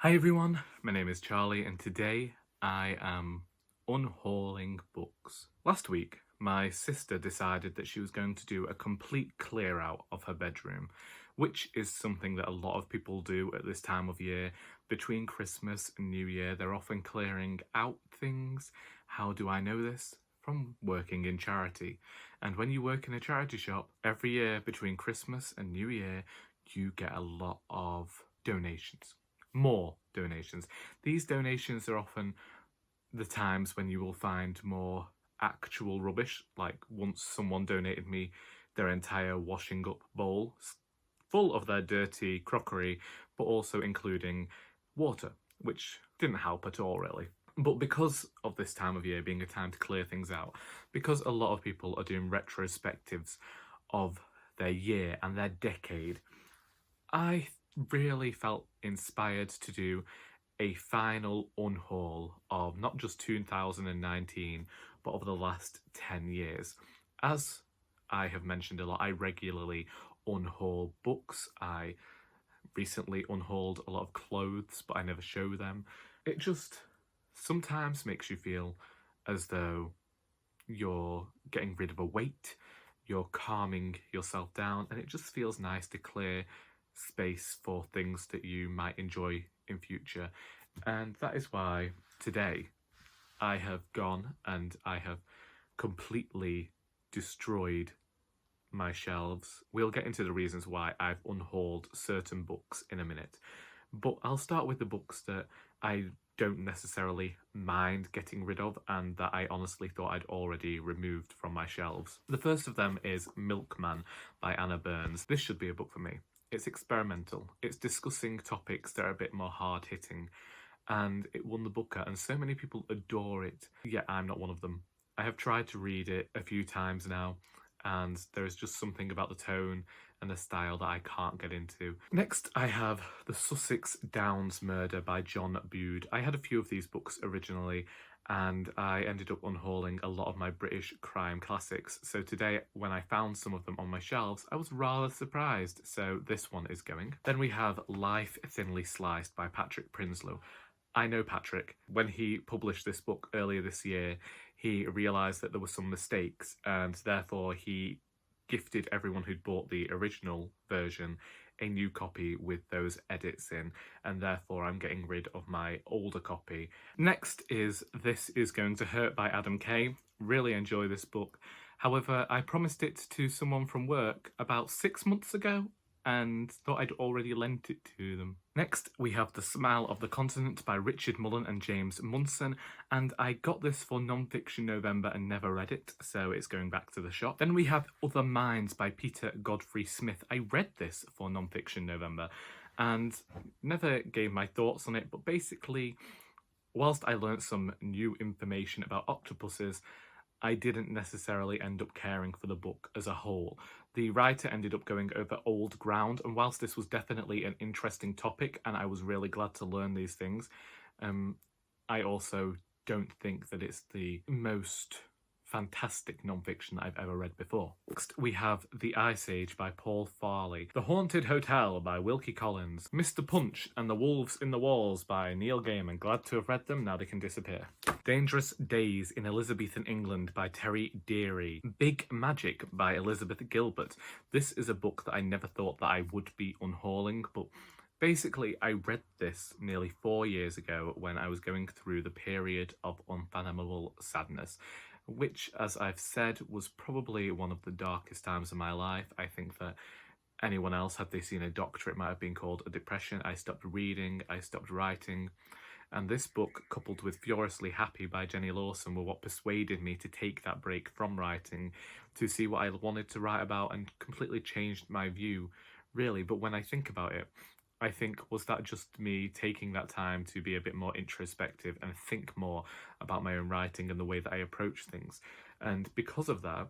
Hi everyone, my name is Charlie and today I am unhauling books. Last week, my sister decided that she was going to do a complete clear out of her bedroom, which is something that a lot of people do at this time of year. Between Christmas and New Year, they're often clearing out things. How do I know this? From working in charity. And when you work in a charity shop, every year between Christmas and New Year, you get a lot of donations. More donations. These donations are often the times when you will find more actual rubbish. Like once someone donated me their entire washing up bowl full of their dirty crockery, but also including water, which didn't help at all really. But because of this time of year being a time to clear things out, because a lot of people are doing retrospectives of their year and their decade, I really felt inspired to do a final unhaul of not just 2019, but of the last 10 years. As I have mentioned a lot, I regularly unhaul books. I recently unhauled a lot of clothes, but I never show them. It just sometimes makes you feel as though you're getting rid of a weight, you're calming yourself down, and it just feels nice to clear space for things that you might enjoy in future. And that is why today I have gone and I have completely destroyed my shelves. We'll get into the reasons why I've unhauled certain books in a minute, but I'll start with the books that I don't necessarily mind getting rid of and that I honestly thought I'd already removed from my shelves. The first of them is Milkman by Anna Burns. This should be a book for me. It's experimental, it's discussing topics that are a bit more hard-hitting, and it won the Booker, and so many people adore it, yet I'm not one of them. I have tried to read it a few times now, and there is just something about the tone and the style that I can't get into. Next, I have The Sussex Downs Murder by John Bude. I had a few of these books originally, and I ended up unhauling a lot of my British crime classics. So today, when I found some of them on my shelves, I was rather surprised, so this one is going. Then we have Life Thinly Sliced by Patrick Prinsloo. I know Patrick. When he published this book earlier this year, he realised that there were some mistakes, and therefore he gifted everyone who'd bought the original version a new copy with those edits in, and therefore I'm getting rid of my older copy. Next is This Is Going to Hurt by Adam Kay. Really enjoy this book. However, I promised it to someone from work about 6 months ago and thought I'd already lent it to them. Next, we have The Smell of the Continent by Richard Mullen and James Munson, and I got this for Non-Fiction November and never read it, so it's going back to the shop. Then we have Other Minds by Peter Godfrey Smith. I read this for Non-Fiction November and never gave my thoughts on it, but basically, whilst I learnt some new information about octopuses, I didn't necessarily end up caring for the book as a whole. The writer ended up going over old ground, and whilst this was definitely an interesting topic and I was really glad to learn these things, I also don't think that it's the most fantastic non-fiction that I've ever read before. Next, we have The Ice Age by Paul Farley. The Haunted Hotel by Wilkie Collins. Mr. Punch and the Wolves in the Walls by Neil Gaiman. Glad to have read them, now they can disappear. Dangerous Days in Elizabethan England by Terry Deary. Big Magic by Elizabeth Gilbert. This is a book that I never thought that I would be unhauling, but basically, I read this nearly 4 years ago when I was going through the period of unfathomable sadness, which, as I've said, was probably one of the darkest times of my life. I think that anyone else, had they seen a doctor, it might have been called a depression. I stopped reading, I stopped writing, and this book, coupled with Furiously Happy by Jenny Lawson, were what persuaded me to take that break from writing to see what I wanted to write about, and completely changed my view, really. But when I think about it, I think, was that just me taking that time to be a bit more introspective and think more about my own writing and the way that I approach things? And because of that,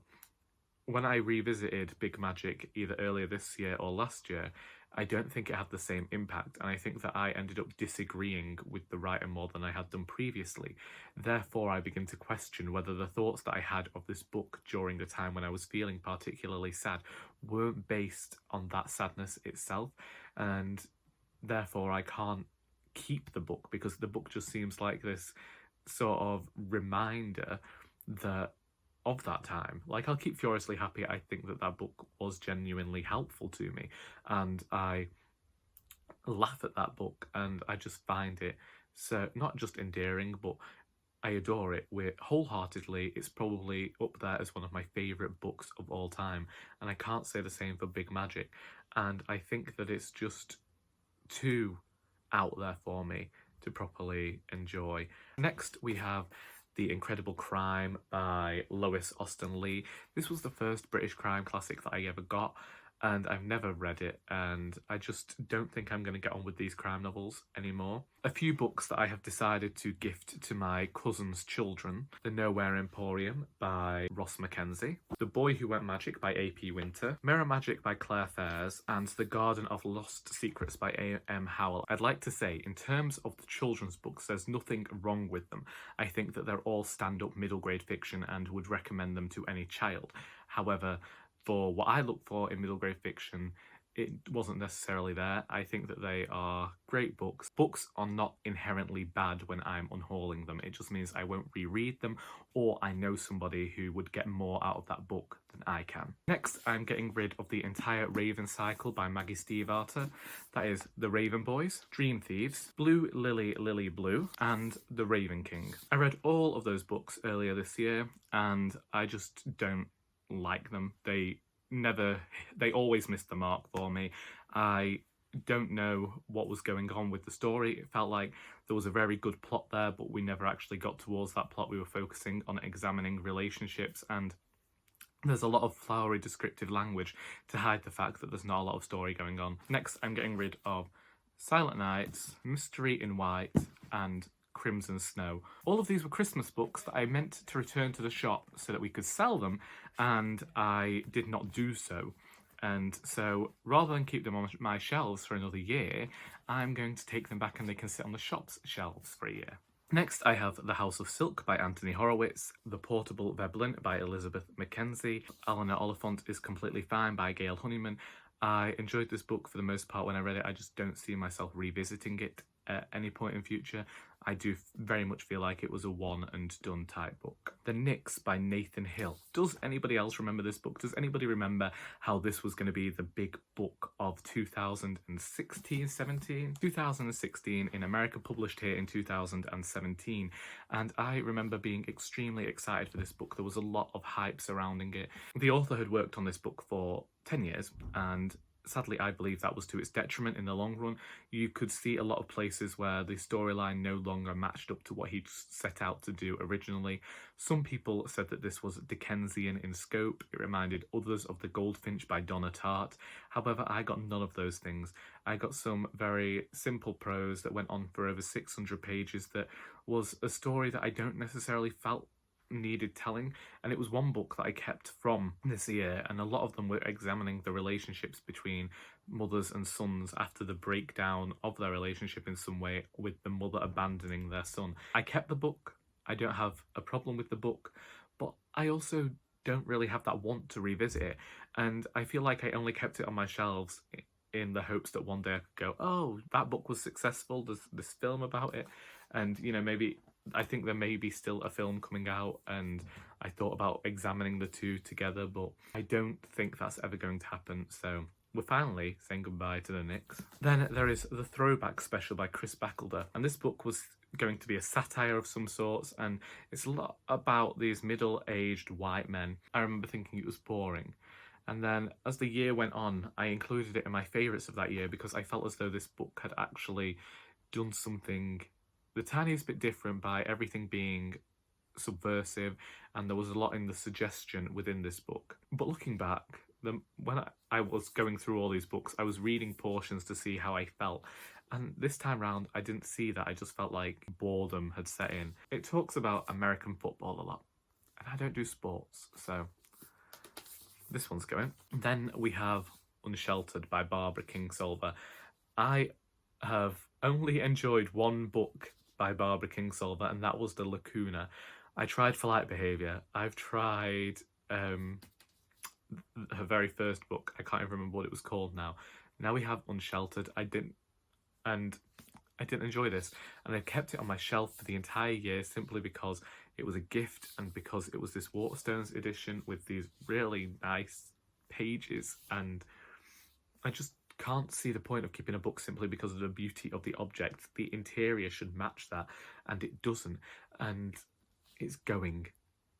when I revisited Big Magic either earlier this year or last year, I don't think it had the same impact, and I think that I ended up disagreeing with the writer more than I had done previously. Therefore, I begin to question whether the thoughts that I had of this book during the time when I was feeling particularly sad weren't based on that sadness itself, and therefore I can't keep the book because the book just seems like this sort of reminder that of that time. Like, I'll keep Furiously Happy. I think that that book was genuinely helpful to me, and I laugh at that book, and I just find it so not just endearing, but I adore it wholeheartedly. It's probably up there as one of my favourite books of all time, and I can't say the same for Big Magic. And I think that it's just too out there for me to properly enjoy. Next, we have The Incredible Crime by Lois Austen Legh. This was the first British crime classic that I ever got, and I've never read it, and I just don't think I'm going to get on with these crime novels anymore. A few books that I have decided to gift to my cousin's children: The Nowhere Emporium by Ross Mackenzie, The Boy Who Went Magic by A.P. Winter, Mirror Magic by Clare Fayers, and The Garden of Lost Secrets by A.M. Howell. I'd like to say, in terms of the children's books, there's nothing wrong with them. I think that they're all stand-up middle grade fiction and would recommend them to any child. However, for what I look for in middle grade fiction, it wasn't necessarily there. I think that they are great books. Books are not inherently bad when I'm unhauling them. It just means I won't reread them, or I know somebody who would get more out of that book than I can. Next, I'm getting rid of the entire Raven cycle by Maggie Stiefvater. That is The Raven Boys, Dream Thieves, Blue Lily Lily Blue, and The Raven King. I read all of those books earlier this year, and I just don't like them. They always missed the mark for me. I don't know what was going on with the story. It felt like there was a very good plot there, but we never actually got towards that plot. We were focusing on examining relationships, and there's a lot of flowery descriptive language to hide the fact that there's not a lot of story going on. Next, I'm getting rid of Silent Nights, Mystery in White, and Crimson Snow. All of these were Christmas books that I meant to return to the shop so that we could sell them, and I did not do so. And so, rather than keep them on my shelves for another year, I'm going to take them back and they can sit on the shop's shelves for a year. Next, I have The House of Silk by Anthony Horowitz, The Portable Veblen by Elizabeth Mackenzie, Eleanor Oliphant is Completely Fine by Gail Honeyman. I enjoyed this book for the most part when I read it. I just don't see myself revisiting it at any point in future. I do very much feel like it was a one and done type book. The Nix by Nathan Hill. Does anybody else remember this book? Does anybody remember how this was going to be the big book of 2016 in America, published here in 2017? And I remember being extremely excited for this book. There was a lot of hype surrounding it. The author had worked on this book for 10 years, and sadly, I believe that was to its detriment in the long run. You could see a lot of places where the storyline no longer matched up to what he'd set out to do originally. Some people said that this was Dickensian in scope. It reminded others of The Goldfinch by Donna Tartt. However, I got none of those things. I got some very simple prose that went on for over 600 pages that was a story that I don't necessarily felt needed telling, and it was one book that I kept from this year, and a lot of them were examining the relationships between mothers and sons after the breakdown of their relationship in some way, with the mother abandoning their son. I kept the book. I don't have a problem with the book, but I also don't really have that want to revisit it, and I feel like I only kept it on my shelves in the hopes that one day I could go, oh, that book was successful, there's this film about it, and you know, maybe I think there may be still a film coming out, and I thought about examining the two together, but I don't think that's ever going to happen, so we're finally saying goodbye to the Nix. Then there is The Throwback Special by Chris Backelder, and this book was going to be a satire of some sorts, and it's a lot about these middle-aged white men. I remember thinking it was boring. And then as the year went on, I included it in my favourites of that year because I felt as though this book had actually done something the tiniest bit different by everything being subversive, and there was a lot in the suggestion within this book. But looking back, when I was going through all these books, I was reading portions to see how I felt. And this time round, I didn't see that. I just felt like boredom had set in. It talks about American football a lot, and I don't do sports, so this one's going. Then we have Unsheltered by Barbara Kingsolver. I have only enjoyed one book by Barbara Kingsolver, and that was The Lacuna. I tried For Light Behaviour. I've tried her very first book. I can't even remember what it was called now. Now we have Unsheltered. And I didn't enjoy this, and I kept it on my shelf for the entire year simply because it was a gift and because it was this Waterstones edition with these really nice pages, and I just can't see the point of keeping a book simply because of the beauty of the object. The interior should match that, and it doesn't, and it's going.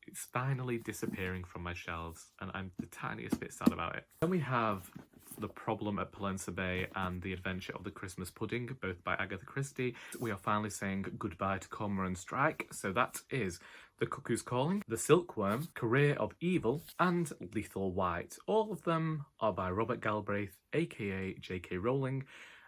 It's finally disappearing from my shelves, and I'm the tiniest bit sad about it. Then we have The Problem at Palensa Bay and The Adventure of the Christmas Pudding, both by Agatha Christie. We are finally saying goodbye to Cormoran Strike, so that is The Cuckoo's Calling, The Silkworm, Career of Evil, and Lethal White. All of them are by Robert Galbraith, aka J.K. Rowling,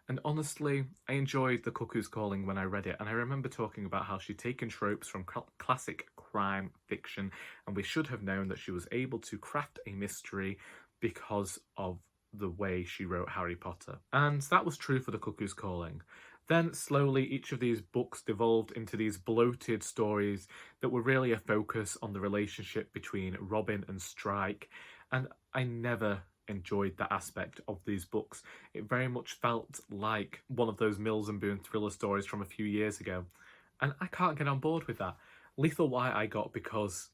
and honestly, I enjoyed The Cuckoo's Calling when I read it, and I remember talking about how she'd taken tropes from classic crime fiction, and we should have known that she was able to craft a mystery because of the way she wrote Harry Potter. And that was true for The Cuckoo's Calling. Then slowly each of these books devolved into these bloated stories that were really a focus on the relationship between Robin and Strike, and I never enjoyed that aspect of these books. It very much felt like one of those Mills and Boon thriller stories from a few years ago, and I can't get on board with that. Lethal White I got because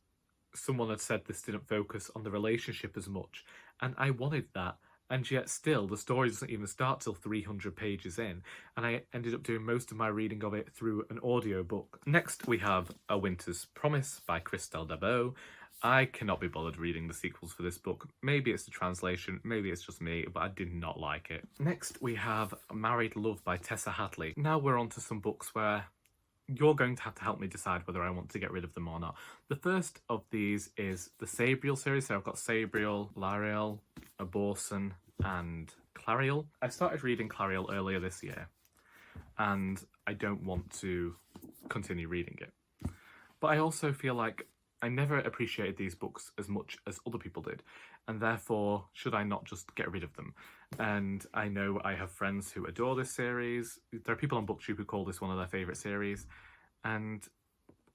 someone had said this didn't focus on the relationship as much, and I wanted that. And yet still, the story doesn't even start till 300 pages in, and I ended up doing most of my reading of it through an audiobook. Next, we have A Winter's Promise by Christelle Dabeau. I cannot be bothered reading the sequels for this book. Maybe it's the translation, maybe it's just me, but I did not like it. Next, we have Married Love by Tessa Hadley. Now we're on to some books where you're going to have to help me decide whether I want to get rid of them or not. The first of these is the Sabriel series. So I've got Sabriel, Lariel, Aborson, and Clariel. I started reading Clariel earlier this year, and I don't want to continue reading it. But I also feel like I never appreciated these books as much as other people did, and therefore, should I not just get rid of them? And I know I have friends who adore this series. There are people on BookTube who call this one of their favourite series, and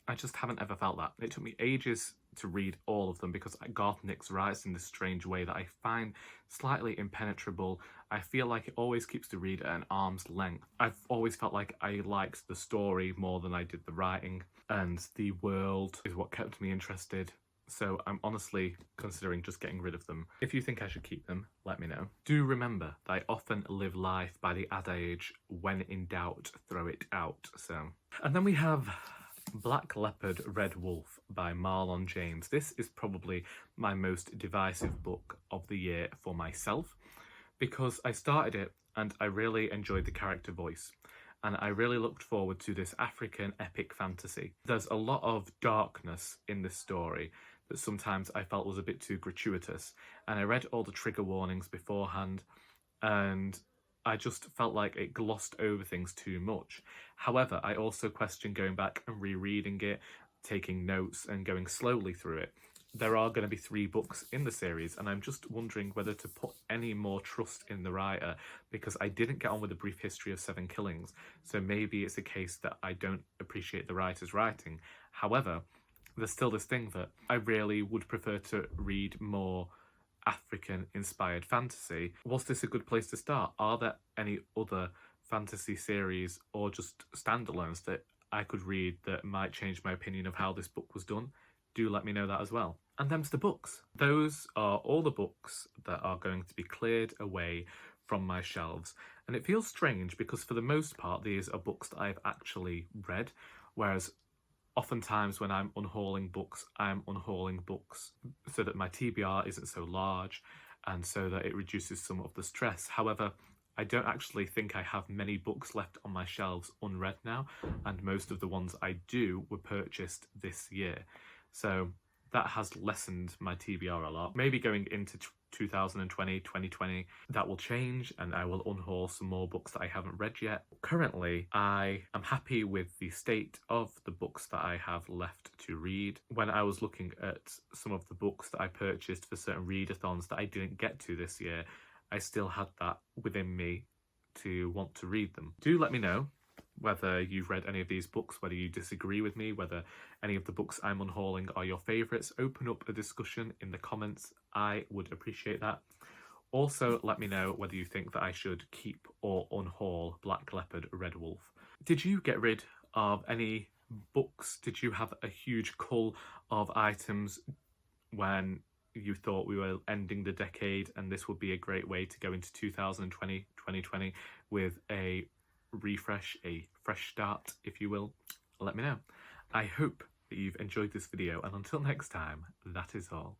I just haven't ever felt that. It took me ages to read all of them because Garth Nix writes in this strange way that I find slightly impenetrable. I feel like it always keeps the reader at an arm's length. I've always felt like I liked the story more than I did the writing, and the world is what kept me interested. So I'm honestly considering just getting rid of them. If you think I should keep them, let me know. Do remember that I often live life by the adage, when in doubt, throw it out. And then we have Black Leopard, Red Wolf by Marlon James. This is probably my most divisive book of the year for myself, because I started it and I really enjoyed the character voice, and I really looked forward to this African epic fantasy. There's a lot of darkness in this story that sometimes I felt was a bit too gratuitous, and I read all the trigger warnings beforehand, and I just felt like it glossed over things too much. However, I also questioned going back and rereading it, taking notes and going slowly through it. There are going to be 3 books in the series, and I'm just wondering whether to put any more trust in the writer, because I didn't get on with A Brief History of 7 Killings, so maybe it's a case that I don't appreciate the writer's writing. However, there's still this thing that I really would prefer to read more African-inspired fantasy. Was this a good place to start? Are there any other fantasy series or just standalones that I could read that might change my opinion of how this book was done? Do let me know that as well. And them's the books. Those are all the books that are going to be cleared away from my shelves. And it feels strange because for the most part, these are books that I've actually read, whereas oftentimes when I'm unhauling books, I'm unhauling books so that my TBR isn't so large and so that it reduces some of the stress. However, I don't actually think I have many books left on my shelves unread now, and most of the ones I do were purchased this year. So that has lessened my TBR a lot. Maybe going into 2020, 2020, that will change and I will unhaul some more books that I haven't read yet. Currently, I am happy with the state of the books that I have left to read. When I was looking at some of the books that I purchased for certain readathons that I didn't get to this year, I still had that within me to want to read them. Do let me know whether you've read any of these books, whether you disagree with me, whether any of the books I'm unhauling are your favourites. Open up a discussion in the comments. I would appreciate that. Also, let me know whether you think that I should keep or unhaul Black Leopard, Red Wolf. Did you get rid of any books? Did you have a huge cull of items when you thought we were ending the decade and this would be a great way to go into 2020 with a refresh, a fresh start, if you will? Let me know. I hope that you've enjoyed this video, and until next time, that is all.